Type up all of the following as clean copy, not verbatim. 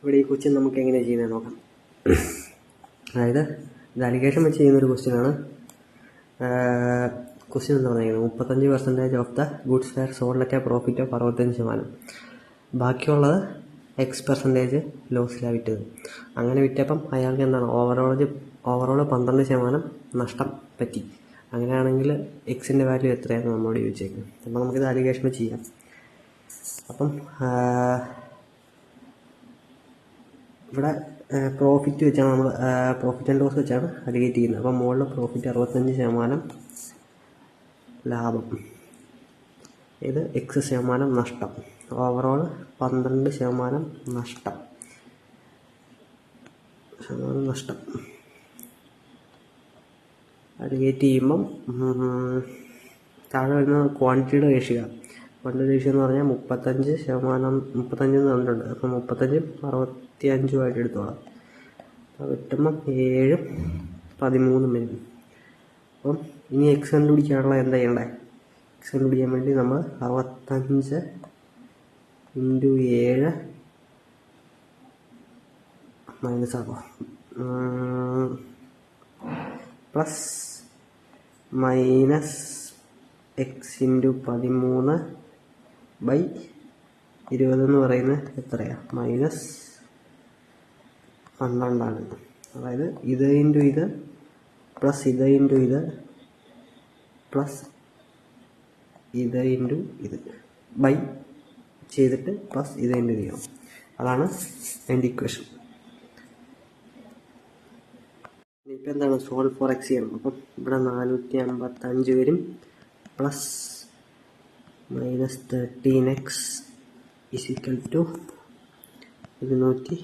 ഇവിടെ ഈ ക്വസ്റ്റ്യൻ നമുക്ക് എങ്ങനെയാണ് ചെയ്യുന്നത് നോക്കാം. അതായത് ഇത് അലിഗേഷൻ വെച്ച് ചെയ്യുന്നൊരു ക്വസ്റ്റ്യനാണ്. ക്വസ്റ്റ്യൻ എന്ന് പറഞ്ഞിരിക്കുന്നത് 35% of the goods were sold at a profit of 65%. ബാക്കിയുള്ളത് X% ലോസിലാണ് വിറ്റത്. അങ്ങനെ വിറ്റപ്പം അയാൾക്ക് എന്താണ് ഓവറോൾ 12% നഷ്ടം പറ്റി. അങ്ങനെയാണെങ്കിൽ എക്സിൻ്റെ വാല്യൂ എത്രയാണെന്ന് നമ്മളോട് ചോദിച്ചേക്കും. അപ്പം നമുക്കിത് അലിഗേഷൻ വെച്ച് ചെയ്യാം. അപ്പം ഇവിടെ പ്രോഫിറ്റ് വെച്ചാണ് നമ്മൾ പ്രോഫിറ്റ് ആൻഡ് ലോസ് വെച്ചാണ് അലിഗേറ്റ് ചെയ്യുന്നത്. അപ്പം മുകളിൽ പ്രോഫിറ്റ് 65% ലാഭം, ഇത് X% നഷ്ടം, ഓവറോൾ 12% നഷ്ടം. അലിഗേറ്റ് ചെയ്യുമ്പം താഴെ വരുന്ന ക്വാണ്ടിറ്റിയുടെ റേഷ്യോ എന്ന് പറഞ്ഞാൽ 35% തന്നിട്ടുണ്ട്. അപ്പം 35 65 എടുത്തോളാം. അപ്പോൾ കിട്ടുമ്പം 7 13 വരും. അപ്പം ഇനി എക്സ് കണ്ടുപിടിക്കാനുള്ള എന്താ ചെയ്യണ്ടേ? എക്സ് കണ്ടുപിടിക്കാൻ വേണ്ടി നമ്മൾ 65 × 7 മൈനസ് ആക്കാം, പ്ലസ് മൈനസ് എക്സ് × 13/20 എന്ന് പറയുന്നത് എത്രയാണ്? -12. അതായത് ഇത് ഇൻറ്റു ഇത് പ്ലസ് ഇത് ഇൻറ്റു ഇത് പ്ലസ് ഇത് ഇൻറ്റു ഇത് ബൈ ചെയ്തിട്ട് പ്ലസ് ഇത് ഇൻറ്റു ചെയ്യണം. അതാണ് എൻ്റെ ഇക്വേഷൻ. ഇപ്പം എന്താണ്? സോൾവ് ഫോർ എക്സ് ചെയ്യണം. അപ്പം ഇവിടെ 455 വരും, പ്ലസ് -13x = 240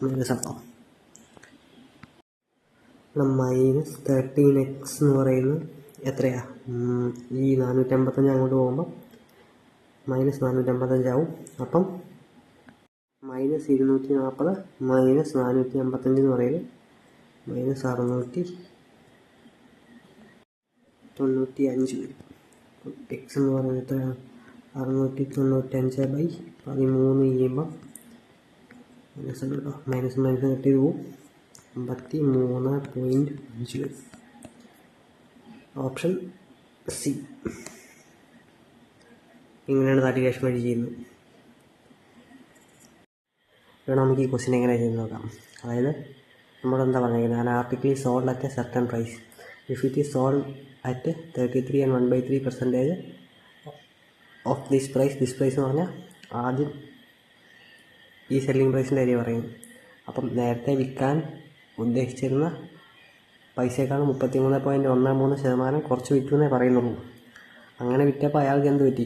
മൈനസ് ആക്കാം. -13x എന്ന് പറയുന്നത് എത്രയാ? ഈ 455 അങ്ങോട്ട് പോകുമ്പോൾ -455 ആവും. അപ്പം -240 -455 എന്ന് പറയുന്നത് -695 വരും. എക്സ് എന്ന് പറയുന്നത് എത്രയാണ്? 695/13 ചെയ്യുമ്പോൾ മൈനസ് കട്ട് ചെയ്ത് പോവും, 53.5 വരും. Option C. ഇങ്ങനെയാണ് അലിഗേഷൻ വഴി ചെയ്യുന്നത്. ഇവിടെ നമുക്ക് ഈ ക്വസ്റ്റ്യൻ എങ്ങനെ ചെയ്യുന്നത് നോക്കാം. അതായത് നമ്മളെന്താ പറഞ്ഞിരിക്കുന്നത്? An article is sold at a certain price. If it is sold at 33 and 1/3% of this price എന്ന് പറഞ്ഞാൽ ആദ്യം ഈ സെല്ലിംഗ് പ്രൈസിൻ്റെ കാര്യം പറയുന്നു. അപ്പം നേരത്തെ വിൽക്കാൻ ഉദ്ദേശിച്ചിരുന്ന പൈസയേക്കാൾ 33.13% കുറച്ച് വിറ്റു എന്നേ പറയുന്നുള്ളൂ. അങ്ങനെ വിറ്റപ്പോൾ അയാൾക്ക് എന്ത് പറ്റി?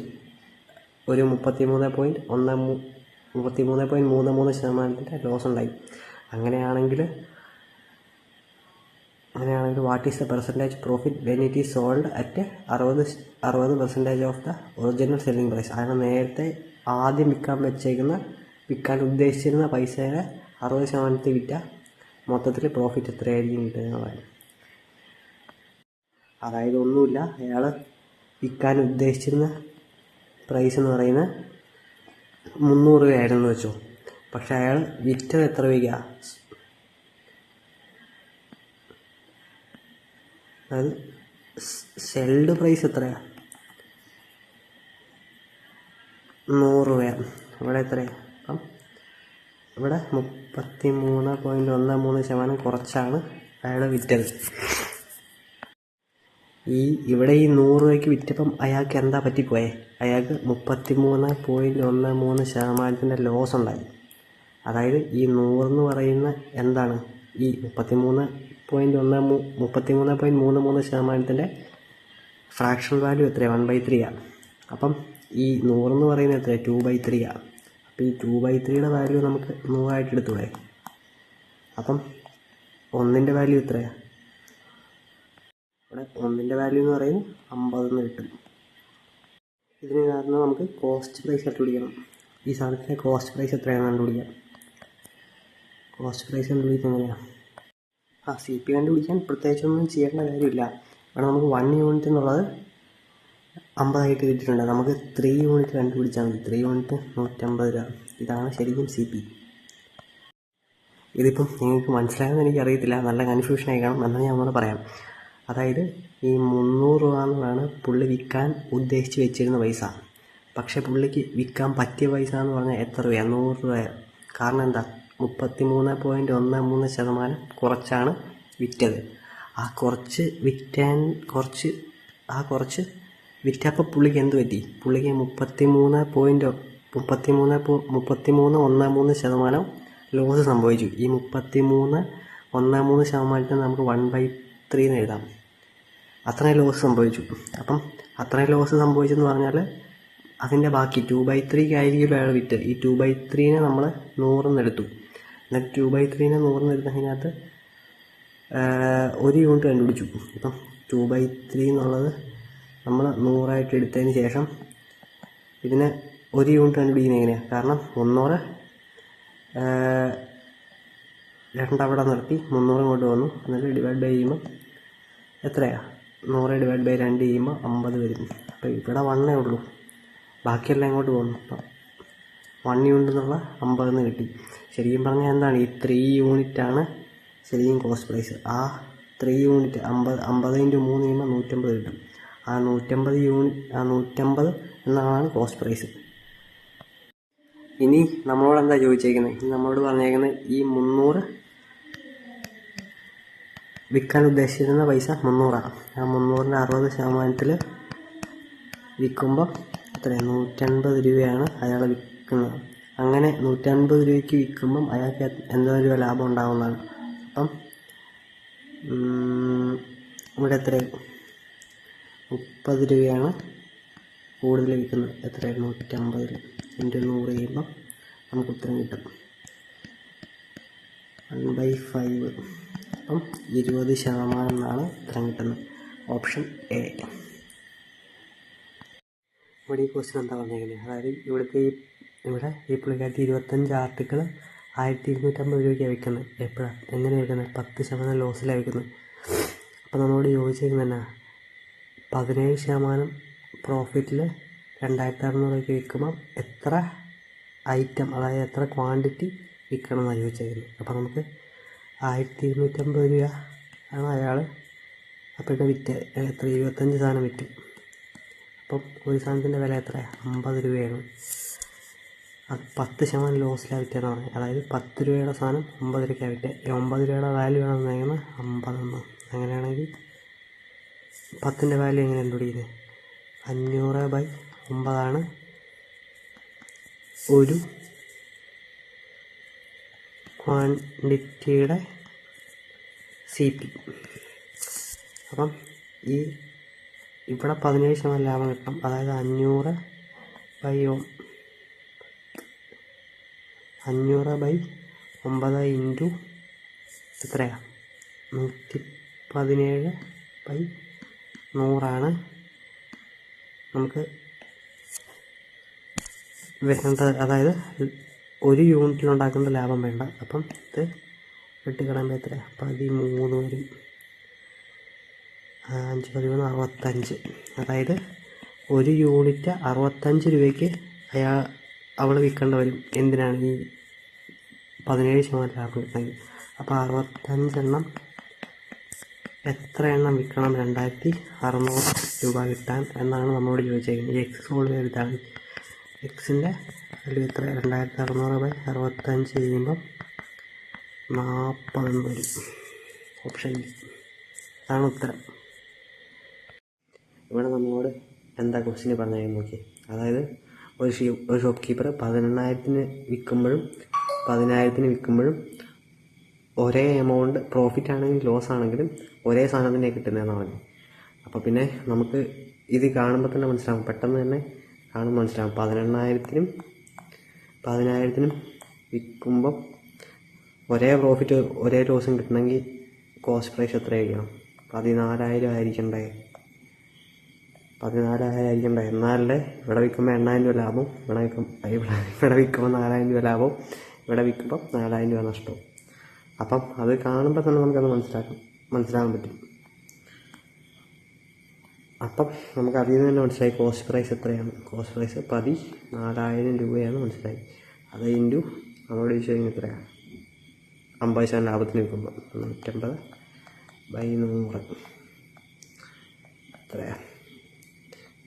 ഒരു 33.33% ലോസ് ഉണ്ടായി. അങ്ങനെയാണെങ്കിൽ what is the percentage profit when it is sold at 60% of the original selling price? അതാണ് നേരത്തെ ആദ്യം വിൽക്കാൻ ഉദ്ദേശിച്ചിരുന്ന പൈസയുടെ 60% വിറ്റ മൊത്തത്തിൽ പ്രോഫിറ്റ് എത്രയായിരിക്കും കിട്ടുന്നത്? അതായത് ഒന്നുമില്ല, അയാൾ വിൽക്കാൻ ഉദ്ദേശിച്ചിരുന്ന പ്രൈസ് എന്ന് പറയുന്നത് 300 രൂപയായിരുന്നു വെച്ചോ. പക്ഷെ അയാൾ വിറ്റത് എത്ര രൂപയ്ക്കാണ്? അതായത് സെൽഡ് പ്രൈസ് എത്രയാണ്? 100 രൂപയാണ്. ഇവിടെ എത്രയാണ്? അപ്പം ഇവിടെ 33.13% കുറച്ചാണ് അയാൾ വിറ്റത്. ഇവിടെ ഈ 100 രൂപയ്ക്ക് വിറ്റപ്പം അയാൾക്ക് എന്താ പറ്റിപ്പോയേ? അയാൾക്ക് 33.13% ലോസ് ഉണ്ടായി. അതായത് ഈ 100 എന്ന് പറയുന്ന എന്താണ്? ഈ 33.33% ഫ്രാക്ഷണൽ വാല്യൂ എത്രയാണ്? 1/3. അപ്പം ഈ 100 എന്ന് പറയുന്നത് എത്രയാണ്? 2/3. അപ്പോൾ ഈ 2/3 വാല്യൂ നമുക്ക് 100 എടുത്തൂടെ? അപ്പം 1ൻ്റെ വാല്യൂ എത്രയാണ്? ഇവിടെ 1ൻ്റെ വാല്യൂ എന്ന് പറയുന്നത് 50 കിട്ടും. ഇതിന് കാരണം നമുക്ക് കോസ്റ്റ് പ്രൈസ് കണ്ടുപിടിക്കണം. ഈ സാധനത്തിൻ്റെ കോസ്റ്റ് പ്രൈസ് എത്രയാണെന്ന് കണ്ടുപിടിക്കാം. കോസ്റ്റ് പ്രൈസ് കണ്ടുപിടിക്കാൻ എങ്ങനെയാണ്? CP കണ്ടുപിടിക്കാൻ പ്രത്യേകിച്ചൊന്നും ചെയ്യേണ്ട കാര്യമില്ല. ഇവിടെ നമുക്ക് 1 യൂണിറ്റ് എന്നുള്ളത് 50 കിട്ടിയിട്ടുണ്ട്. നമുക്ക് 3 യൂണിറ്റ് കണ്ടുപിടിച്ചാൽ മതി. 3 യൂണിറ്റ് 150 രൂപ. ഇതാണ് ശരിക്കും CP. ഇതിപ്പം നിങ്ങൾക്ക് മനസ്സിലായെന്ന് എനിക്കറിയത്തില്ല, നല്ല കൺഫ്യൂഷനായി കാണും, എന്നാൽ ഞാൻ ഒന്നുകൂടെ പറയാം. അതായത് ഈ 300 രൂപ എന്നുള്ളതാണ് പുള്ളി വിൽക്കാൻ ഉദ്ദേശിച്ച് വെച്ചിരുന്ന പൈസ. പക്ഷേ പുള്ളിക്ക് വിൽക്കാൻ പറ്റിയ പൈസ എന്ന് പറഞ്ഞാൽ എത്ര രൂപയാണ്? 100 രൂപ. കാരണം എന്താ? 33.13% കുറച്ചാണ് വിറ്റത്. ആ കുറച്ച് വിറ്റപ്പോൾ പുള്ളിക്ക് എന്ത് പറ്റി? പുള്ളിക്ക് 33.13% ലോസ് സംഭവിച്ചു. ഈ 33.13% നമുക്ക് 1/3 എന്ന് എഴുതാം. അത്രയും ലോസ് സംഭവിച്ചു. അപ്പം അത്രയും ലോസ് സംഭവിച്ചെന്ന് പറഞ്ഞാൽ അതിൻ്റെ ബാക്കി 2/3 ആയിരിക്കും അയാൾ വിറ്റ്. ഈ 2/3 നമ്മൾ 100 എടുത്തു. എന്നിട്ട് 2/3 100 എടുത്തതിനകത്ത് 1 യൂണിറ്റ് കണ്ടുപിടിച്ചു. ഇപ്പം 2/3 എന്നുള്ളത് നമ്മൾ 100 എടുത്തതിന് ശേഷം ഇതിനെ 1 യൂണിറ്റ് കണ്ടുപിടിക്കുന്നത് എങ്ങനെയാണ്? കാരണം 100 2 അവിടെ നിർത്തി 300 ഇങ്ങോട്ട് വന്നു. എന്നിട്ട് ഡിവൈഡ് ബൈ ചെയ്യുമ്പോൾ എത്രയാണ്? 100 ഡിവൈഡ് ബൈ 2 ചെയ്യുമ്പോൾ 50 വരും. അപ്പോൾ ഇവിടെ 1 ഉള്ളൂ, ബാക്കിയെല്ലാം ഇങ്ങോട്ട് പോകുന്നു. അപ്പം 1 യൂണിറ്റ് എന്നുള്ള 50 കിട്ടി. ശരിക്കും പറഞ്ഞാൽ എന്താണ്? ഈ 3 യൂണിറ്റാണ് ശരിക്കും കോസ്റ്റ് പ്രൈസ്. ആ 3 യൂണിറ്റ് 50 × 3 ചെയ്യുമ്പോൾ 150 കിട്ടും. ആ 150 എന്നതാണ് കോസ്റ്റ് പ്രൈസ്. ഇനി നമ്മളോട് എന്താ ചോദിച്ചേക്കുന്നത്? ഇനി നമ്മളോട് പറഞ്ഞേക്കുന്നത് ഈ 300 വിൽക്കാൻ ഉദ്ദേശിച്ചിരുന്ന പൈസ 300ആണ്. ആ 300ൻ്റെ 60% വിൽക്കുമ്പോൾ എത്രയാണ്? 150 രൂപയാണ് അയാൾ വിൽക്കുന്നത്. അങ്ങനെ 150 രൂപയ്ക്ക് വിൽക്കുമ്പം അയാൾക്ക് എന്തോ രൂപ ലാഭം ഉണ്ടാകുന്നതാണ്. അപ്പം ഇവിടെ എത്രയാണ്? 30 രൂപയാണ് കൂടുതൽ വിൽക്കുന്നത്. എത്രയാണ്? 150 × 100 ചെയ്യുമ്പോൾ നമുക്ക് ഉത്തരം കിട്ടും 1/5. അപ്പം 20% എന്നാണ് ഉത്തരം കിട്ടുന്നത്. Option A. ഇവിടെ ഈ ക്വസ്റ്റ്യൻ എന്താ പറഞ്ഞേക്കുന്നത്? അതായത് ഇവിടെ ഈ പുള്ളിക്കാരത്തി 25 ആർട്ടിക്കിൾ 1250 രൂപയ്ക്കാണ് വിൽക്കുന്നത്. എപ്പോഴാണ്? എങ്ങനെയാണ് വിൽക്കുന്നത്? 10% ലോസിലാണ് വിൽക്കുന്നത്. അപ്പോൾ നമ്മളോട് ചോദിച്ചേക്കുന്നത് എന്നാ? 17% പ്രോഫിറ്റിൽ 2600 രൂപയ്ക്ക് വിൽക്കുമ്പം എത്ര ഐറ്റം, അതായത് എത്ര ക്വാണ്ടിറ്റി വിൽക്കണം എന്നാണ് ചോദിച്ചേക്കുന്നത്. അപ്പോൾ നമുക്ക് 1250 രൂപ ആണ് അയാൾ അപ്പോഴത്തെ വിറ്റ്. എത്ര? 25 സാധനം വിറ്റ്. അപ്പം ഒരു സാധനത്തിൻ്റെ വില എത്രയാണ്? 50 രൂപയാണ്. അത് 10% ലോസിലാണ് വിറ്റെന്ന് പറഞ്ഞത്. അതായത് 10 രൂപയുടെ സാധനം 50 രൂപയ്ക്കാണ് വിറ്റ്. 50 രൂപയുടെ വാല്യൂ ആണ് പറയുന്നത് 50. അങ്ങനെയാണെങ്കിൽ 10ൻ്റെ വാല്യൂ എങ്ങനെ കണ്ടുപിടിക്കുന്നത്? 500/9 ഒരു ക്വാണ്ടിറ്റിയുടെ CP. അപ്പം ഇവിടെ 17% ലാഭം കിട്ടും. അതായത് 500/9 എത്രയാണ്? 117/100 നമുക്ക് വേണ്ടത്. അതായത് 1 യൂണിറ്റിലുണ്ടാക്കുന്ന ലാഭം വേണ്ട. അപ്പം ഇത് വെട്ടിക്കളയുമ്പോൾ എത്രയാണ്? 13 വരും. 5 13 65. അതായത് 1 യൂണിറ്റ് 65 രൂപയ്ക്ക് അവൾ വിൽക്കേണ്ട വരും. എന്തിനാണ്? ഈ 17% ലാഭം കിട്ടണമെങ്കിൽ. അപ്പോൾ 65 എത്ര എണ്ണം വിൽക്കണം? 2600 രൂപ കിട്ടാൻ എന്നാണ് നമ്മളോട് ചോദിച്ചേക്കുന്നത്. ഈ എക്സ് സോൾവ് ചെയ്താണ്. എക്സിൻ്റെ വാല്യൂ എത്ര? 2600/65 ചെയ്യുമ്പം 40 വരും. ഓപ്ഷൻ ബി അതാണ് ഉത്തരം. ഇവിടെ നമ്മളോട് എന്താ ക്വസ്റ്റ്യൻ പറഞ്ഞേക്കുന്നത് നോക്കി. അതായത് ഒരു ഷോപ്പ് കീപ്പർ 18,000 വിൽക്കുമ്പോഴും 10,000 വിൽക്കുമ്പോഴും ഒരേ എമൗണ്ട് പ്രോഫിറ്റ് ആണെങ്കിലും ലോസ് ആണെങ്കിലും ഒരേ സാധനത്തിനെ കിട്ടുന്നതെന്ന് പറഞ്ഞു. അപ്പോൾ പിന്നെ നമുക്ക് ഇത് കാണുമ്പോൾ തന്നെ മനസ്സിലാവും, പെട്ടെന്ന് തന്നെ കാണുമ്പോൾ മനസ്സിലാവും. 18,000 വിൽക്കുമ്പം ഒരേ പ്രോഫിറ്റ് ഒരേ ലോസും കിട്ടണമെങ്കിൽ കോസ്റ്റ് പ്രൈസ് എത്രയായിരിക്കണം? 14,000 ആയിരിക്കണ്ടേ? 14,000 ആയിരിക്കണ്ടേ? എന്നാലല്ലേ ഇവിടെ വിൽക്കുമ്പോൾ 8,000 രൂപ ലാഭം, ഇവിടെ വിൽക്കുമ്പോൾ 4,000 രൂപ ലാഭം, ഇവിടെ വിൽക്കുമ്പോൾ 4,000 രൂപ നഷ്ടവും. അപ്പം അത് കാണുമ്പോൾ തന്നെ നമുക്കത് മനസ്സിലാകാൻ പറ്റും. അപ്പം നമുക്ക് അതിൽ നിന്ന് തന്നെ മനസ്സിലായി കോസ്റ്റ് പ്രൈസ് എത്രയാണ്. കോസ്റ്റ് പ്രൈസ് 14,000 രൂപയാണ് മനസ്സിലായി. അത് ഇൻറ്റു നമ്മളോട് ചോദിച്ചു കഴിഞ്ഞാൽ എത്രയാണ്? 50% ലാഭത്തിന് വിൽക്കുമ്പോൾ 150/100 എത്രയാണ്?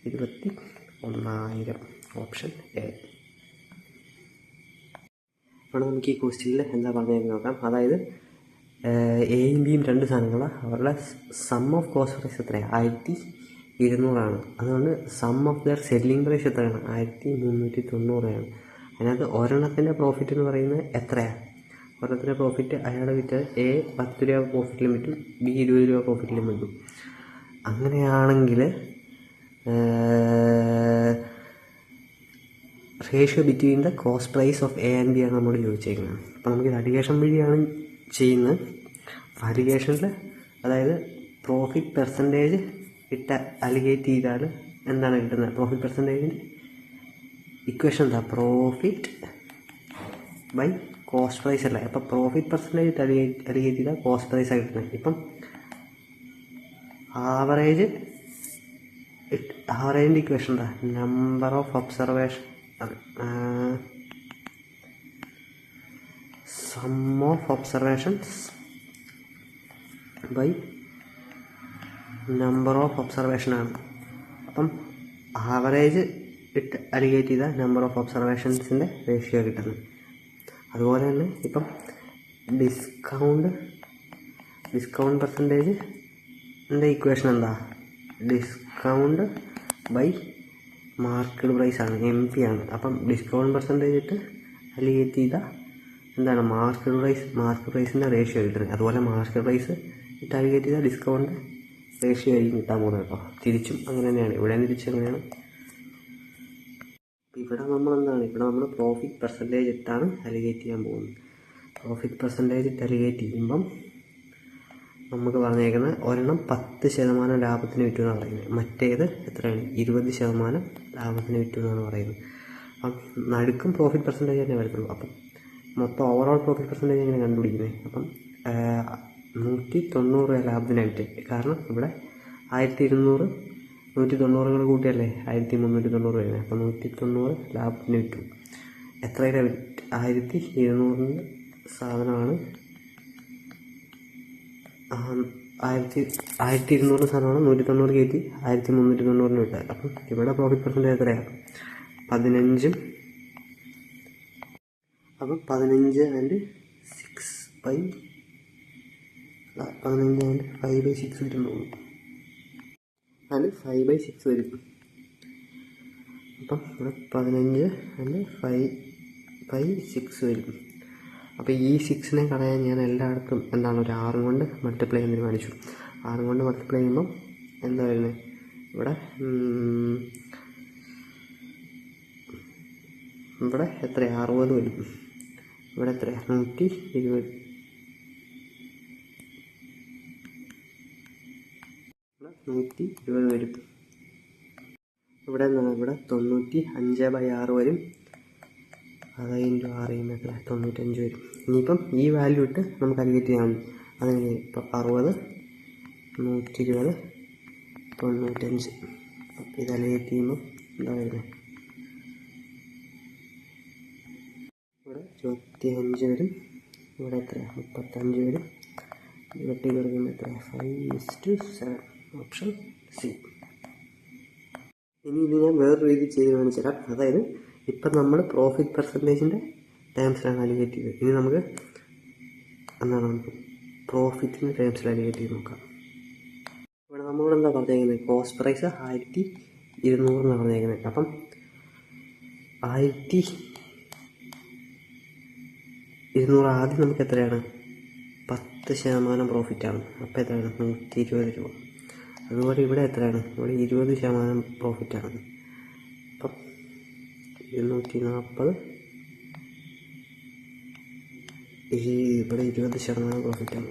21,000. Option A. അവിടെ നമുക്ക് ഈ ക്വസ്റ്റ്യനിൽ എന്താ പറഞ്ഞതെന്ന് നോക്കാം. അതായത് എയും ബിയും രണ്ട് സാധനങ്ങളാണ്. അവരുടെ സം ഓഫ് കോസ്റ്റ് പ്രൈസ് എത്രയാണ്? 1200 അതുകൊണ്ട് sum of their selling price എത്രയാണ്? 1390. അതിനകത്ത് ഒരെണ്ണത്തിൻ്റെ പ്രോഫിറ്റ് എന്ന് പറയുന്നത് എത്രയാണ്? ഒരെണ്ണത്തിൻ്റെ പ്രോഫിറ്റ് അയാൾ വിറ്റ് എ 10 രൂപ പ്രോഫിറ്റിലും വിറ്റും ബി 20 രൂപ പ്രോഫിറ്റിലും വിറ്റും. അങ്ങനെയാണെങ്കിൽ ratio between the cost price of A and B ആണ് നമ്മൾ ചോദിച്ചേക്കുന്നത്. അപ്പോൾ നമുക്ക് വാല്യുവേഷൻ വഴിയാണ് ചെയ്യുന്നത്. വാല്യുവേഷനിൽ അതായത് പ്രോഫിറ്റ് പെർസെൻറ്റേജ് ഇട്ട് അലിഗേറ്റ് ചെയ്താൽ എന്താണ് കിട്ടുന്നത്? പ്രോഫിറ്റ് പെർസെൻറ്റേജിൻ്റെ ഇക്വേഷൻ എന്താ? പ്രോഫിറ്റ് ബൈ കോസ്റ്റ് പ്രൈസ് അല്ല. അപ്പോൾ പ്രോഫിറ്റ് പെർസെൻറ്റേജ് അലിഗേറ്റ് ചെയ്താൽ കോസ്റ്റ് പ്രൈസാണ് കിട്ടുന്നത്. ഇപ്പം ആവറേജിൻ്റെ ഇക്വേഷൻ എന്താ? Number of observation sum of observations by number of ഒബ്സർവേഷനാണ്. അപ്പം ആവറേജ് ഇട്ട് അലിഗേറ്റ് ചെയ്ത നമ്പർ ഓഫ് ഒബ്സർവേഷൻസിൻ്റെ റേഷ്യോ കിട്ടുന്നത്. അതുപോലെ തന്നെ ഇപ്പം ഡിസ്കൗണ്ട് പെർസെൻറ്റേജിൻ്റെ ഇക്വേഷൻ എന്താ? ഡിസ്കൗണ്ട് ബൈ മാർക്കറ്റ് പ്രൈസാണ്, MP ആണ്. അപ്പം ഡിസ്കൗണ്ട് പെർസെൻറ്റേജ് ഇട്ട് അലിഗേറ്റ് ചെയ്ത എന്താണ്? മാർക്കറ്റ് പ്രൈസിൻ്റെ റേഷ്യോ കിട്ടുന്നത്. അതുപോലെ മാർക്കറ്റ് പ്രൈസ് ഇട്ട് അലിഗേറ്റ് ചെയ്ത ഡിസ്കൗണ്ട് റേഷ്യോ ആയിരിക്കും കിട്ടാൻ പോകുന്നത് കേട്ടോ. തിരിച്ചും അങ്ങനെ തന്നെയാണ്. ഇവിടെ തിരിച്ചും അങ്ങനെയാണ്. ഇവിടെ നമ്മൾ പ്രോഫിറ്റ് പെർസെൻറ്റേജ് ഇട്ടാണ് അലിഗേറ്റ് ചെയ്യാൻ പോകുന്നത്. പ്രോഫിറ്റ് പെർസെൻറ്റേജ് ഇട്ട് അലിഗേറ്റ് ചെയ്യുമ്പം നമുക്ക് പറഞ്ഞേക്കുന്നത് ഒരെണ്ണം 10% ലാഭത്തിന് വിറ്റു എന്നാണ് പറയുന്നത്. മറ്റേത് എത്രയാണ്? 20% ലാഭത്തിന് വിറ്റു എന്നാണ് പറയുന്നത്. അപ്പം നടുക്കും പ്രോഫിറ്റ് പെർസെൻറ്റേജ് തന്നെ വരത്തുള്ളൂ. അപ്പം മൊത്തം ഓവറോൾ പ്രോഫിറ്റ് പെർസെൻറ്റേജ് എങ്ങനെ കണ്ടുപിടിക്കുന്നത്? അപ്പം 190 ലാഭത്തിനാണ് വിറ്റത്. കാരണം ഇവിടെ 1200 190 കൂട്ടിയല്ലേ 1390 വരുന്നത്. അപ്പം 190 ലാഭത്തിന് വിറ്റു. എത്രയുടെ വിറ്റ്? 1200 സാധനമാണ് 1200 സാധനമാണ് 190 കയറ്റി 1390 വിട്ടത്. അപ്പം ഇവിടെ പ്രോഫിറ്റ് പെർസെൻറ്റേജ് എത്രയാണ്? 15. അപ്പം 15 ആൻഡ് 5/6 വരും തോന്നുന്നു. അതിൽ 5/6 വരും. അപ്പം ഇവിടെ 15 ആൻഡ് 5/6 വരും. അപ്പോൾ ഈ 6നെ കളയാൻ ഞാൻ എല്ലായിടത്തും എന്താണ് ഒരു 6 കൊണ്ട് മൾട്ടിപ്ലൈ ചെയ്യാൻ തീരുമാനിച്ചു. 6 കൊണ്ട് മൾട്ടിപ്ലൈ ചെയ്യുമ്പം എന്താ വരുന്നത്? ഇവിടെ എത്രയാണ്? 60 വരും. ഇവിടെ എത്രയാണ്? 120. 120 വരും. ഇവിടെ 95/6 വരും. 6 × 6 95 വരും. ഇനിയിപ്പം ഈ വാല്യൂ ഇട്ട് നമുക്ക് അലിഗേറ്റ് ചെയ്യാൻ അതെങ്ങനെ? ഇപ്പം 60 120 95. ഇത് അലിഗേറ്റ് ചെയ്യുമ്പോൾ എന്താ വരുന്നത്? ഇവിടെ 25 വരും. ഇവിടെ എത്രയാണ്? 35 വരും. ഇവിടേക്ക് പറയുമ്പോൾ എത്രയാണ്? 5:7. Option C. ഇനി ഇത് ഞാൻ വേറൊരു രീതി ചെയ്ത് കാണിച്ചു തരാം. അതായത് ഇപ്പം നമ്മൾ പ്രോഫിറ്റ് പെർസെൻറ്റേജിൻ്റെ ടേംസിലാണ് അലിഗേറ്റ് ചെയ്തത്. ഇനി നമുക്ക് പ്രോഫിറ്റിൻ്റെ ടേംസിൽ അലിഗേറ്റ് ചെയ്ത് നോക്കാം. ഇവിടെ നമ്മളോട് എന്താ പറഞ്ഞേക്കുന്നത്? കോസ്റ്റ് പ്രൈസ് 1200 എന്നാണ് പറഞ്ഞേക്കുന്നത്. അപ്പം 1200 ആദ്യം നമുക്ക് എത്രയാണ്? 10% പ്രോഫിറ്റാണ്. അപ്പോൾ എത്രയാണ്? 120 രൂപ. അതുപോലെ ഇവിടെ എത്രയാണ്? ഇവിടെ 20% പ്രോഫിറ്റാണ്. അപ്പം 240. ഇവിടെ 20% പ്രോഫിറ്റാണ്.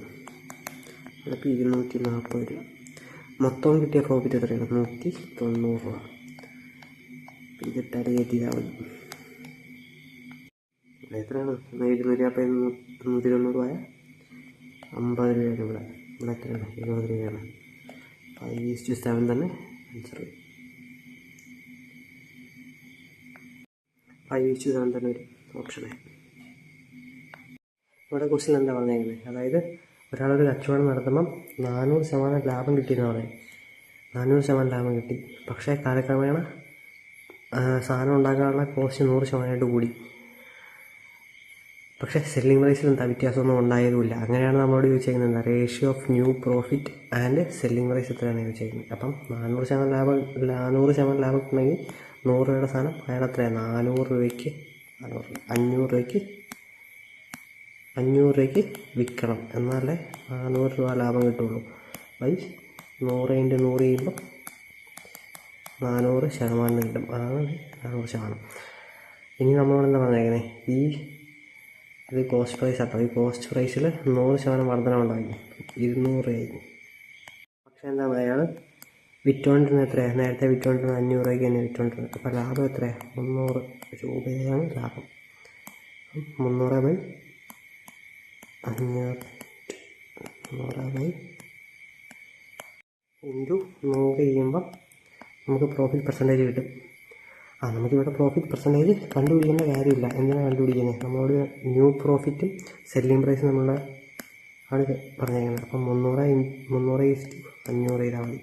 ഇവിടെ ഇപ്പോൾ 240 രൂപ. മൊത്തം കിട്ടിയ പ്രോഫിറ്റ് എത്രയാണ്? 190 രൂപ. ഇതിട്ട് അലിഗേറ്റ് ചെയ്താൽ മതി. ഇവിടെ എത്രയാണ്? 240 190 പോയാൽ 50 രൂപയാണ്. ഇവിടെ എത്രയാണ്? 20 രൂപയാണ്. 5:7 തന്നെ ആൻസർ വരും. 5:7 തന്നെ വരും ഓപ്ഷനായി. ഇവിടെ ക്വസ്റ്റ്യൻ എന്താ പറഞ്ഞേക്കുന്നത്, അതായത് ഒരാളൊരു കച്ചവടം നടത്തുമ്പം 400% ലാഭം കിട്ടിയെന്ന് പറയും. 400% ലാഭം കിട്ടി. പക്ഷേ കാലക്രമേണ സാധനം ഉണ്ടാക്കാനുള്ള കോസ്റ്റ് 100% കൂടി. പക്ഷേ സെല്ലിംഗ് പ്രൈസിൽ എന്താ വ്യത്യാസമൊന്നും ഉണ്ടായതുമില്ല. അങ്ങനെയാണ് നമ്മളോട് ചോദിച്ചേക്കുന്നത് എന്താ ratio of new profit and selling price എത്രയാണ് ചോദിച്ചേക്കുന്നത്. അപ്പം 400% ലാഭം 100% ലാഭം ഉണ്ടെങ്കിൽ 100 രൂപയുടെ സാധനം അയാൾ എത്രയാണ് 500 രൂപയ്ക്ക് വിൽക്കണം. എന്നാലേ 400 രൂപ ലാഭം കിട്ടുള്ളൂ. 100 × 100 ചെയ്യുമ്പോൾ 400% കിട്ടും. അതാണ് 400%. ഇനി നമ്മളോട് എന്താ പറഞ്ഞേക്കുന്നത്, ഇത് കോസ്റ്റ് പ്രൈസ് ആട്ടോ. ഈ കോസ്റ്റ് പ്രൈസിൽ 100% വർധനമുണ്ടായി, 200 രൂപയായി. പക്ഷേ എന്താണ് അയാൾ വിറ്റുകൊണ്ടിരുന്നത് എത്രയാണ്, നേരത്തെ വിറ്റുകൊണ്ടിരുന്നത് 500 രൂപയ്ക്ക് തന്നെ വിറ്റുകൊണ്ടിരുന്നത്. അപ്പോൾ ലാഭം എത്രയാണ്, 300 രൂപയാണ് ലാഭം. 300/500 × 100 ചെയ്യുമ്പോൾ നമുക്ക് പ്രോഫിറ്റ് പെർസെൻറ്റേജ് കിട്ടും. നമുക്കിവിടെ പ്രോഫിറ്റ് പെർസെൻറ്റേജ് കണ്ടുപിടിക്കേണ്ട കാര്യമില്ല. എന്തിനാണ് കണ്ടുപിടിക്കുന്നത്, നമ്മളോട് ന്യൂ പ്രോഫിറ്റും സെല്ലിംഗ് പ്രൈസും നമ്മളെ ആണ് പറഞ്ഞേക്കുന്നത്. അപ്പം 300/500 ചെയ്താൽ മതി.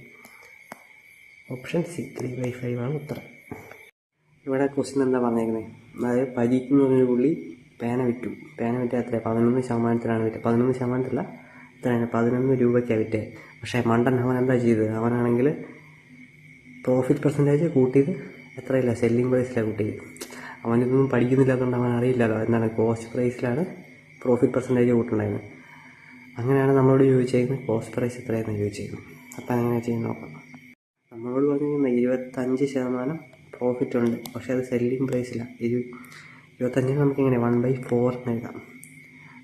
ഓപ്ഷൻ സി 3/5 ആണ് ഉത്തരം. ഇവിടെ ക്വസ്റ്റ്യൻ എന്താ പറഞ്ഞേക്കുന്നത്, അതായത് പരീക്ക് എന്ന് പറഞ്ഞൊരു പുള്ളി പേന വിറ്റ എത്രയാണ്, 11% വിറ്റത്. 11%-അല്ല, എത്രയാണ് 11 രൂപയ്ക്കാണ് വിറ്റത്. പക്ഷേ മണ്ടൻ അവൻ എന്താ ചെയ്തത്, അവനാണെങ്കിൽ പ്രോഫിറ്റ് പെർസെൻറ്റേജ് കൂട്ടിയത് എത്രയില്ല, സെല്ലിംഗ് പ്രൈസിലാണ് കൂട്ടിയത്. അവനിതൊന്നും പഠിക്കുന്നില്ലാത്തതുകൊണ്ട് അവൻ അറിയില്ലല്ലോ എന്താണ് കോസ്റ്റ് പ്രൈസിലാണ് പ്രോഫിറ്റ് പെർസെൻറ്റേജ് കൂട്ടുണ്ടായിരുന്നത്. അങ്ങനെയാണ് നമ്മളോട് ചോദിച്ചേക്കുന്നത് കോസ്റ്റ് പ്രൈസ് എത്രയാണെന്ന് ചോദിച്ചേക്കുന്നത്. അപ്പം അങ്ങനെ ചെയ്ത് നോക്കാം. നമ്മളോട് പറഞ്ഞിരിക്കുന്നത് 25% പ്രോഫിറ്റ് ഉണ്ട്, പക്ഷേ അത് സെല്ലിംഗ് പ്രൈസിലാണ്. 25 നമുക്കിങ്ങനെ 1/4 എന്ന് എഴുതാം.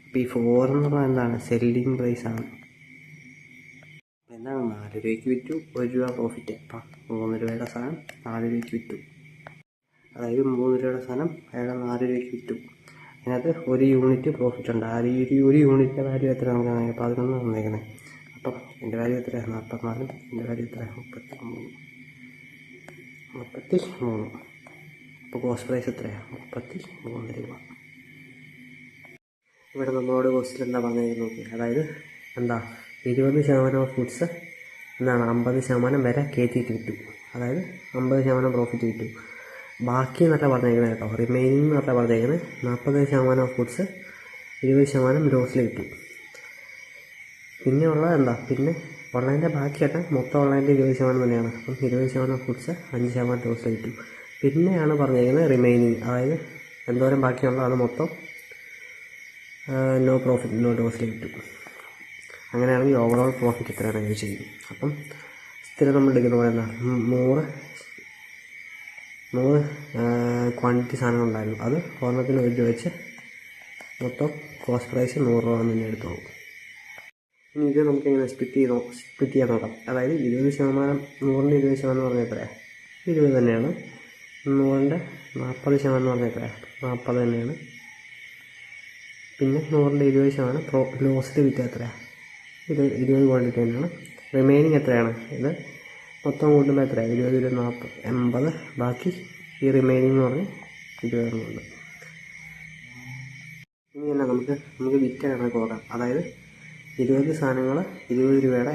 അപ്പോൾ ഈ 4 എന്ന് പറഞ്ഞാൽ എന്താണ്, സെല്ലിംഗ് പ്രൈസാണ്. എന്താണ് 4 രൂപയ്ക്ക് വിറ്റു, 1 രൂപ പ്രോഫിറ്റ്. അപ്പം 3 രൂപയുടെ സാധനം 4 രൂപയ്ക്ക് വിറ്റു. അതായത് 3 രൂപയുടെ സാധനം അയാൾ 4 രൂപയ്ക്ക് വിറ്റു. അതിനകത്ത് 1 യൂണിറ്റ് പ്രോഫിറ്റ് ഉണ്ട്. ആ ഒരു യൂണിറ്റിൻ്റെ വാല്യൂ എത്ര നമുക്ക് 11 തന്നേക്കുന്നത്. അപ്പം എൻ്റെ വാല്യൂ എത്രയാണ് 44, എൻ്റെ വാല്യൂ എത്രയാണ് 33. അപ്പോൾ കോസ്റ്റ് പ്രൈസ് എത്രയാണ് 33 രൂപ. ഇവിടെ നമ്മളോട് കോസ്റ്റിൽ എന്താ പറഞ്ഞത് നോക്കി, അതായത് എന്താ 20% ഓഫ് ഗുഡ്സ് എന്താണ് 50% വരെ കയറ്റിയിട്ട് വിറ്റു. അതായത് 50% പ്രോഫിറ്റ് കിട്ടും. ബാക്കി എന്നല്ല പറഞ്ഞേക്കുന്നത് കേട്ടോ, റിമൈനിങ് എന്നല്ല പറഞ്ഞേക്കുന്നത്. 40% ഓഫ് ഗുഡ്സ് 20% ലോസിൽ കിട്ടും. പിന്നെ ഉള്ളത് എന്താ, പിന്നെ ഓൺലൈൻ്റെ ബാക്കിയായിട്ട് മൊത്തം ഓൺലൈൻ്റെ 20% തന്നെയാണ്. അപ്പം 20% ഓഫ് ഗുഡ്സ് 5% ലോസിൽ കിട്ടും. പിന്നെയാണ് പറഞ്ഞേക്കുന്നത് റിമൈനിങ്, അതായത് എന്തോരം ബാക്കിയുള്ളതാണ് മൊത്തം നോ പ്രോഫിറ്റ് നോ ലോസിൽ കിട്ടും. അങ്ങനെയാണെങ്കിൽ ഓവറോൾ പ്രോഫിറ്റ് എത്രയാണെന്ന് ചോദിച്ചത്. അപ്പം സ്ഥിരം നമ്മൾ എടുക്കുന്ന പോലെ എന്താ 100 ക്വാണ്ടിറ്റി സാധനങ്ങളുണ്ടായിരുന്നു, അത് ഒരെണ്ണത്തിന് 1 രൂപ വെച്ച് മൊത്തം കോസ്റ്റ് പ്രൈസ് 100 രൂപ തന്നെ എടുത്തോളൂ. ഇനി ഇത് നമുക്കിങ്ങനെ സ്പ്ലിറ്റ് ചെയ്യാൻ നോക്കാം. അതായത് 20%, 100ൻ്റെ 20% എന്ന് പറഞ്ഞാൽ എത്രയാണ് 20 തന്നെയാണ്. 100ൻ്റെ 40% എന്ന് പറഞ്ഞാൽ എത്രയാണ് 40 തന്നെയാണ്. പിന്നെ 100ൻ്റെ 20% ലോസിൽ വിറ്റ എത്രയാണ് 20 ക്വാണ്ടിറ്റി തന്നെയാണ്. റിമൈനിങ് എത്രയാണ്, ഇത് മൊത്തം കൂട്ടുമ്പോൾ എത്രയാണ് 20 40 80, ബാക്കി ഈ റിമൈനിങ് എന്ന് പറഞ്ഞ് 20 ഉണ്ട്. ഇനി തന്നെ നമുക്ക് വിറ്റ കണക്ക് നോക്കാം. അതായത് 20 സാധനങ്ങൾ 20 രൂപയുടെ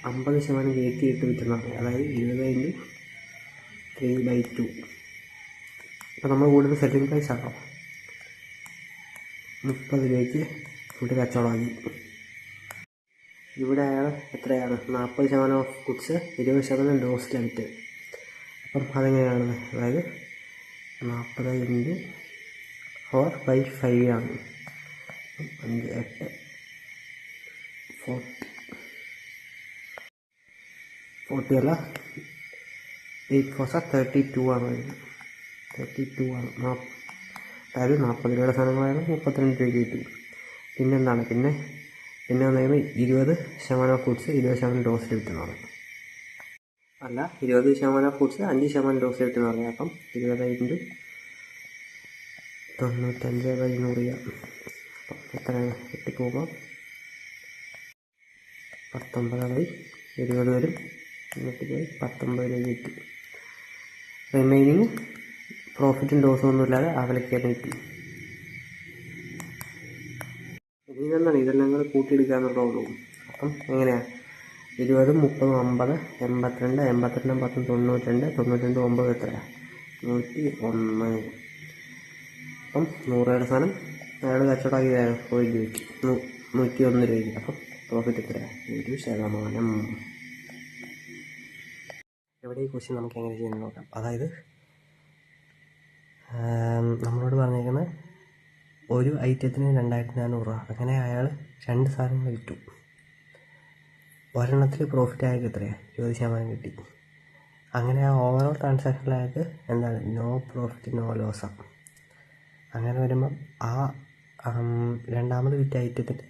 50% കയറ്റിയിട്ട് വിറ്റുന്നതാണ്. അതായത് 20 × 3/2. അപ്പോൾ നമ്മൾ കൂടുതൽ സെല്ലിംഗ് പ്രൈസ് ആക്കാം. 30 രൂപയ്ക്ക് ഫുഡ് കച്ചവടമാക്കി. ഇവിടെ അയാൾ എത്രയാണ് 40% ഓഫ് ഗുഡ്സ് 20% ലോസിലാണ് വിറ്റത്. അപ്പം അതെങ്ങനെയാണ്, അതായത് 40 × 4/5 ആണ്. 5 8 40 അല്ല, 8 4 32 ആണ് വരുന്നത്. 32 ആണ്. അതായത് 40 രൂപയുടെ സാധനങ്ങളായാലും 32 രൂപയ്ക്ക് കിട്ടും. പിന്നെന്താണ്, പിന്നെ വന്നേക്കുന്നത് 20% ഓഫ് ഗുഡ്സ് 20% ലോസിൽ വിറ്റുന്നതാണ്. അല്ല, 20% ഓഫ് ഗുഡ്സ് 5% ലോസിൽ വിറ്റെന്ന് പറഞ്ഞാൽ അപ്പം 20 × 95/100. അപ്പം എത്രയാണ് വെട്ടിപ്പോകുമ്പോൾ 19/20 വരും. എന്നിട്ട് പോയി 19 രൂപ കിട്ടും. റിമൈനിങ് പ്രോഫിറ്റും ലോസും ഒന്നുമില്ലാതെ ആ വിലയ്ക്ക് തന്നെ കിട്ടും. ഇനി എന്താണ് ഇതെല്ലാം കൂടെ കൂട്ടിയെടുക്കാന്നുള്ളൂ. അപ്പം എങ്ങനെയാണ് 20, 30, 50, 82, 82, 10, 92, 92, 9 എത്രയാണ് 101. അപ്പം 100 സാധനം അയാൾ കച്ചവടമാക്കി 1 രൂപയ്ക്ക് 101 രൂപയ്ക്ക്. അപ്പം പ്രോഫിറ്റ് എത്രയാണ് 1%. ഇവിടെ ഈ ക്വസ്റ്റ്യൻ നമുക്ക് എങ്ങനെ ചെയ്യുന്നത് നോക്കാം. അതായത് നമ്മളോട് പറഞ്ഞേക്കുന്നത് ഒരു ഐറ്റത്തിന് 2400 രൂപ. അങ്ങനെ അയാൾ 2 സാധനങ്ങൾ വിറ്റു. ഒരെണ്ണത്തിൽ പ്രോഫിറ്റ് അയാൾക്ക് എത്രയാണ് 20% കിട്ടി. അങ്ങനെ ആ ഓവറോൾ ട്രാൻസാക്ഷനിൽ അയാൾക്ക് എന്താണ് നോ പ്രോഫിറ്റ് നോ ലോസാണ്. അങ്ങനെ വരുമ്പം ആ രണ്ടാമത് വിറ്റ ഐറ്റത്തിൻ്റെ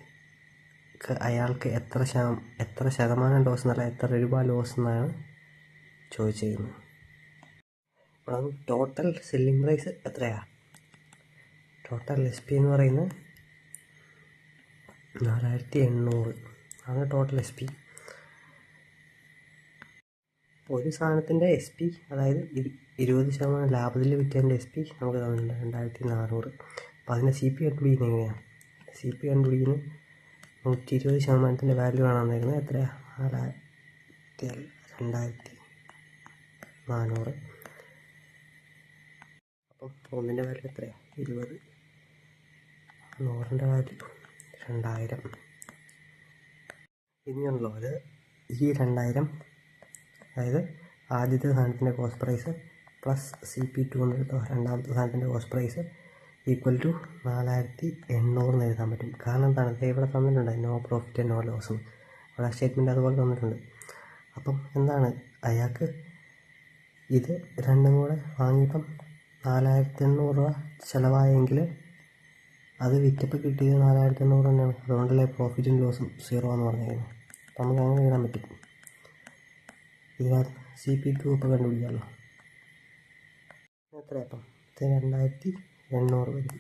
അയാൾക്ക് എത്ര ശതമാനം ലോസ് എന്നല്ല എത്ര രൂപ ലോസ് എന്നാണ് ചോദിച്ചിരിക്കുന്നത്. അപ്പോൾ ടോട്ടൽ സെല്ലിംഗ് പ്രൈസ് എത്രയാണ്? ടോട്ടൽ SP എന്ന് പറയുന്നത് 4800 ആണ് ടോട്ടൽ SP. ഒരു സാധനത്തിൻ്റെ SP അതായത് 20% ലാഭത്തിൽ വിറ്റതിൻ്റെ SP നമുക്ക് തന്നിട്ടുണ്ട് 2400. അപ്പോൾ അതിൻ്റെ CP കണ്ടുപിടിക്കുന്നത് എങ്ങനെയാണ്? CP കണ്ടുപിടിക്കുന്നത് 120% വാല്യൂ ആണ് തന്നിരിക്കുന്നത്. എത്രയാണ് 2400. അപ്പം ഒന്നിൻ്റെ വാല്യൂ എത്രയാണ് 20, 100ൻ്റെ വാല്യൂ 2000. ഇനിയുള്ളൂ അത് ഈ 2000 അതായത് ആദ്യത്തെ സാധനത്തിൻ്റെ കോസ്റ്റ് പ്രൈസ് പ്ലസ് CP200 രണ്ടാമത്തെ സാധനത്തിൻ്റെ കോസ്റ്റ് പ്രൈസ് ഈക്വൽ ടു 4800 എന്ന് എഴുതാൻ പറ്റും. കാരണം എന്താണ് ഇവിടെ തന്നിട്ടുണ്ട് നോ പ്രോഫിറ്റ് നോ ലോസ്. അവിടെ സ്റ്റേറ്റ്മെൻറ്റ് അതുപോലെ തന്നിട്ടുണ്ട്. അപ്പം എന്താണ് അയാൾക്ക് ഇത് രണ്ടും കൂടെ വാങ്ങിയപ്പം 4800 രൂപ ചിലവായെങ്കിൽ അത് വിറ്റപ്പോൾ കിട്ടിയത് 4800 തന്നെയാണ്. അതുകൊണ്ടല്ലേ പ്രോഫിറ്റും ലോസും 0 എന്ന് പറഞ്ഞിരിക്കുന്നത്. അപ്പം നമുക്ക് അങ്ങനെ എഴുതാൻ പറ്റും. ഇതിനകത്ത് CP2 ഇപ്പോൾ കണ്ടുപിടിക്കാമല്ലോ. എത്രയപ്പം 2800 വരും.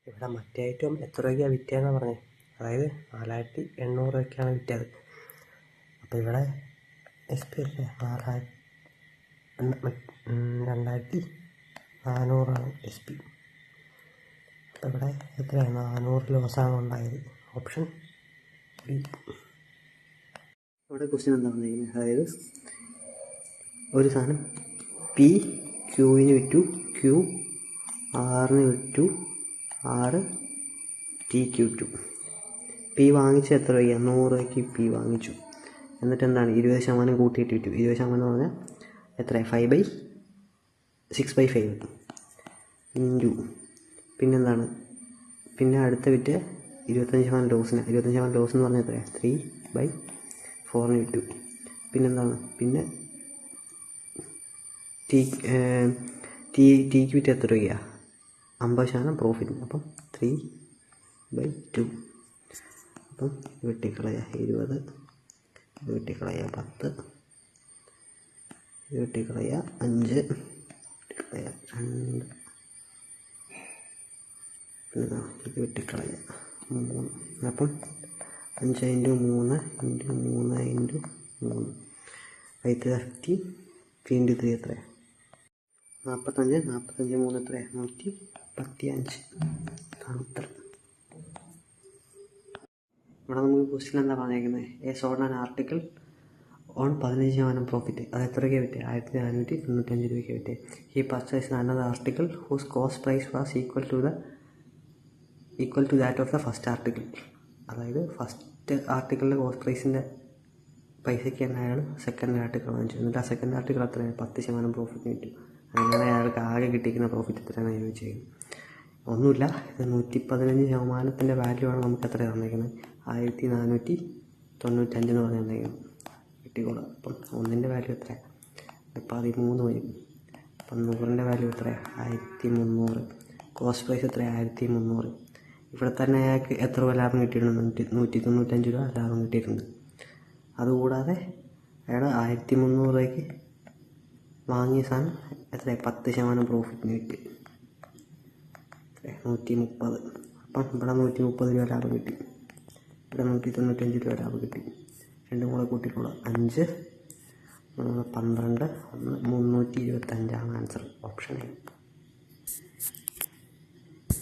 ഇവിടെ മറ്റേ ഐറ്റം എത്ര രൂപയ്ക്കാണ് വിറ്റതെന്ന് പറഞ്ഞത്? അതായത് 4800 രൂപയ്ക്കാണ് വിറ്റത്. അപ്പോൾ ഇവിടെ SP അല്ലേ 2400 SP. അപ്പോൾ ഇവിടെ എത്രയാണ് 400 ലോസാണ് ഉണ്ടായത്. Option B. ഇവിടെ ക്വസ്റ്റ്യൻ എന്താ പറഞ്ഞിരിക്കുന്നത്? അതായത് ഒരു സാധനം P Qന് വിറ്റു, Q Rന് വിറ്റു, R Tക്ക് വിറ്റു. P വാങ്ങിച്ച് എത്ര രൂപയ്ക്ക് 100 രൂപയ്ക്ക് P വാങ്ങിച്ചു. എന്നിട്ട് എന്താണ് 20% കൂട്ടിയിട്ട് വിറ്റു. 20% എന്ന് പറഞ്ഞാൽ എത്രയാണ് 6/5 ഇൻറ്റു പിന്നെന്താണ് പിന്നെ അടുത്ത വിറ്റ് 25% ലോസിന് 25% ലോസ് എന്ന് പറഞ്ഞാൽ എത്രയാണ് 3/4 വിറ്റു. പിന്നെന്താണ് പിന്നെ ടീക്ക് വിറ്റ് എത്ര രൂപയാണ് 50% പ്രോഫിറ്റ്. അപ്പം 3/2. അപ്പം വെട്ടിക്കളയുക 20, വെട്ടിക്കളയുക 10, വെട്ടിക്കളയുക 5, വെട്ടിക്കളയുക 2, പിന്നെ ഇത് വെട്ടിക്കളയുക 3. അപ്പം 5 × 3 × 3 × 3 550 × 3 എത്രയാണ് 45. 45 3 എത്രയാണ് 115. ഉത്തരം. ഇവിടെ നമുക്ക് ക്വസ്റ്റ്യൻ എന്താ പറഞ്ഞേക്കുന്നത്? A sold an article on 15% profit. അത് എത്ര രൂപയ്ക്ക് വിറ്റേ 1495 രൂപയ്ക്ക് വിറ്റേ. He purchase another article whose cost price was equal to that of the first article. അതായത് ഫസ്റ്റ് ആർട്ടിക്കിളിൻ്റെ കോസ്റ്റ് പ്രൈസിൻ്റെ പൈസയ്ക്ക് തന്നെ അയാൾ സെക്കൻഡ് ആർട്ടിക്കിൾ വാങ്ങിച്ചു. എന്നിട്ട് ആ സെക്കൻഡ് ആർട്ടിക്കിൾ എത്രയാണ് 10% പ്രോഫിറ്റ് കിട്ടും. അങ്ങനെ അയാൾക്ക് ആകെ കിട്ടിയിരിക്കുന്ന പ്രോഫിറ്റ് എത്രയാണ് ചോദിച്ചത്? ഒന്നുമില്ല, ഇത് 115% വാല്യൂ ആണ് നമുക്ക് എത്ര തന്നിരിക്കുന്നത് 1495 എന്ന് പറഞ്ഞ് തന്നിരിക്കുന്നത് കിട്ടിക്കോളാം. അപ്പം ഒന്നിൻ്റെ വാല്യൂ എത്രയാണ് 13 വരും. അപ്പം 100ൻ്റെ വാല്യൂ എത്രയാണ് 1300. കോസ്റ്റ് പ്രൈസ് എത്രയാണ് 1300. ഇവിടെ തന്നെ അയാൾക്ക് എത്ര രൂപ ലാഭം കിട്ടിയിട്ടുണ്ട് 195 രൂപ ലാഭം കിട്ടിയിട്ടുണ്ട്. അതുകൂടാതെ അയാൾ 1300 രൂപയ്ക്ക് വാങ്ങിയ സാധനം എത്രയാണ് 10% പ്രോഫിറ്റിന് കിട്ടി 130. അപ്പം ഇവിടെ 130 രൂപ ലാഭം കിട്ടി, ഇവിടെ 195 രൂപ ലാഭം കിട്ടി. രണ്ടും കൂടെ കൂട്ടിക്കോളാം 5, 12, 325 ആൻസർ. Option A.